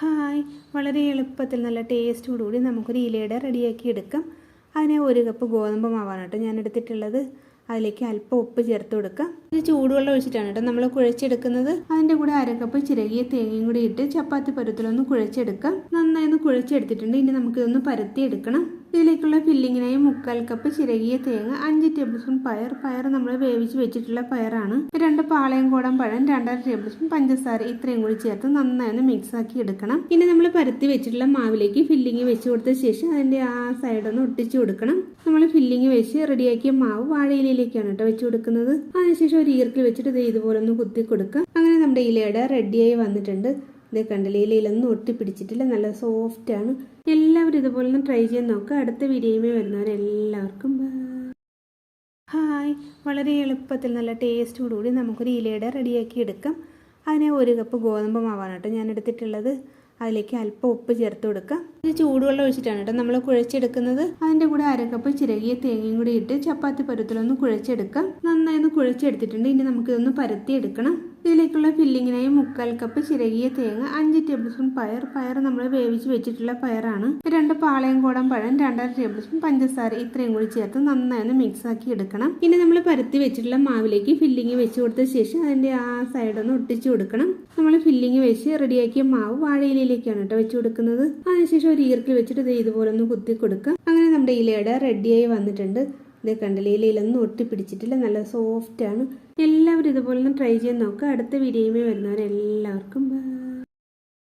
Hi, വളരെ എളുപ്പത്തിൽ നല്ല ടേസ്റ്റോടുകൂടി നമുക്കൊരു ഇലയുടെ റെഡിയാക്കി എടുക്കാം. അതിനെ 1 കപ്പ് ഗോതമ്പ് മാവാണ് കേട്ടോ ഞാൻ എടുത്തിട്ടുള്ളത്. അതിലേക്ക് അല്പം ഉപ്പ് ചേർത്ത് കൊടുക്കാം. ഇത് ചൂടുവെള്ളം ഒഴിച്ചിട്ടാണ് കേട്ടോ നമ്മൾ കുഴച്ചെടുക്കുന്നത്. അതിൻ്റെ കൂടെ 1/2 കപ്പ് ചിരകിയ തേങ്ങയും കൂടി ഇട്ട് ചപ്പാത്തി പരുവത്തിലൊന്ന് കുഴച്ചെടുക്കാം. നന്നായി ഒന്ന് കുഴച്ചെടുത്തിട്ടുണ്ട്. ഇനി നമുക്കിതൊന്ന് പരത്തിയെടുക്കണം. ഇതിലേക്കുള്ള ഫില്ലിങ്ങിനായി 1/4 കപ്പ് ചിരകിയ തേങ്ങ, 5 ടേബിൾ സ്പൂൺ പയർ നമ്മൾ വേവിച്ച് വെച്ചിട്ടുള്ള പയറാണ്, 2 പാളയംകോടൻ പഴം, 2.5 ടേബിൾ സ്പൂൺ പഞ്ചസാര, ഇത്രയും കൂടി ചേർത്ത് നന്നായി ഒന്ന് മിക്സ് ആക്കി എടുക്കണം. ഇനി നമ്മൾ പരത്തി വെച്ചിട്ടുള്ള മാവിലേക്ക് ഫില്ലിങ് വെച്ച് കൊടുത്ത ശേഷം അതിൻ്റെ ആ സൈഡൊന്ന് ഒട്ടിച്ചു കൊടുക്കണം. നമ്മൾ ഫില്ലിങ് വെച്ച് റെഡിയാക്കിയ മാവ് വാഴയിലയിലേക്കാണ് കേട്ടോ വെച്ച് കൊടുക്കുന്നത്. അതിനുശേഷം ഒരു ഈർക്കിൽ വെച്ചിട്ട് ഇതുപോലെ ഒന്ന് കുത്തി കൊടുക്കാം. അങ്ങനെ നമ്മുടെ ഇലയുടെ റെഡിയായി വന്നിട്ടുണ്ട്. ഇത് കണ്ടില്ലേ, ഇലയിലൊന്നും ഒട്ടിപ്പിടിച്ചിട്ടില്ല, നല്ല സോഫ്റ്റാണ്. എല്ലാവരും ഇതുപോലെ ഒന്ന് ട്രൈ ചെയ്ത് നോക്കുക. അടുത്ത വീഡിയോയുമായി വരുന്നവരെല്ലാവർക്കും ഹായ്, വളരെ എളുപ്പത്തിൽ നല്ല ടേസ്റ്റോടുകൂടി നമുക്കൊരു ഇലയുടെ റെഡിയാക്കി എടുക്കാം. അതിനെ 1 കപ്പ് ഗോതമ്പ് മാവാണ് കേട്ടോ ഞാൻ എടുത്തിട്ടുള്ളത്. അതിലേക്ക് അല്പം ഉപ്പ് ചേർത്ത് കൊടുക്കാം. ഇത് ചൂടുവെള്ളം ഒഴിച്ചിട്ടാണ് കേട്ടോ നമ്മൾ കുഴച്ചെടുക്കുന്നത്. അതിൻ്റെ കൂടെ 1/2 കപ്പ് ചിരകിയ തേങ്ങയും കൂടി ഇട്ട് ചപ്പാത്തി പരുവത്തിലൊന്ന് കുഴച്ചെടുക്കാം. നന്നായി ഒന്ന് കുഴച്ചെടുത്തിട്ടുണ്ട്. ഇനി നമുക്കിതൊന്ന് പരത്തിയെടുക്കണം. ഇതിലേക്കുള്ള ഫില്ലിങ്ങിനായി 1/4 കപ്പ് ചിരകിയ തേങ്ങ, 5 ടേബിൾ സ്പൂൺ പയർ നമ്മൾ വേവിച്ച് വെച്ചിട്ടുള്ള പയറാണ്, 2 പാളയംകോടൻ പഴം, 2.5 ടേബിൾ സ്പൂൺ പഞ്ചസാര, ഇത്രയും കൂടി ചേർത്ത് നന്നായി ഒന്ന് മിക്സ് ആക്കി എടുക്കണം. ഇനി നമ്മൾ പരത്തി വെച്ചിട്ടുള്ള മാവിലേക്ക് ഫില്ലിങ് വെച്ച് കൊടുത്ത ശേഷം അതിൻ്റെ ആ സൈഡൊന്ന് ഒട്ടിച്ചു കൊടുക്കണം. നമ്മൾ ഫില്ലിങ് വെച്ച് റെഡിയാക്കിയ മാവ് വാഴയിലയിലേക്കാണ് കേട്ടോ വെച്ച് കൊടുക്കുന്നത്. അതിനുശേഷം ഒരു ഈർക്കിൽ വെച്ചിട്ട് ഇതുപോലെ ഒന്ന് കുത്തി കൊടുക്കാം. അങ്ങനെ നമ്മുടെ ഇലയുടെ റെഡിയായി വന്നിട്ടുണ്ട്. ഇത് കണ്ടില്ലേ, ഇലയിലൊന്നും ഒട്ടിപ്പിടിച്ചിട്ടില്ല, നല്ല സോഫ്റ്റാണ്. എല്ലാവരും ഇതുപോലെ ഒന്ന് ട്രൈ ചെയ്ത് നോക്കുക. അടുത്ത വീഡിയോയുമായി വരുന്നവരെല്ലാവർക്കും ബൈ.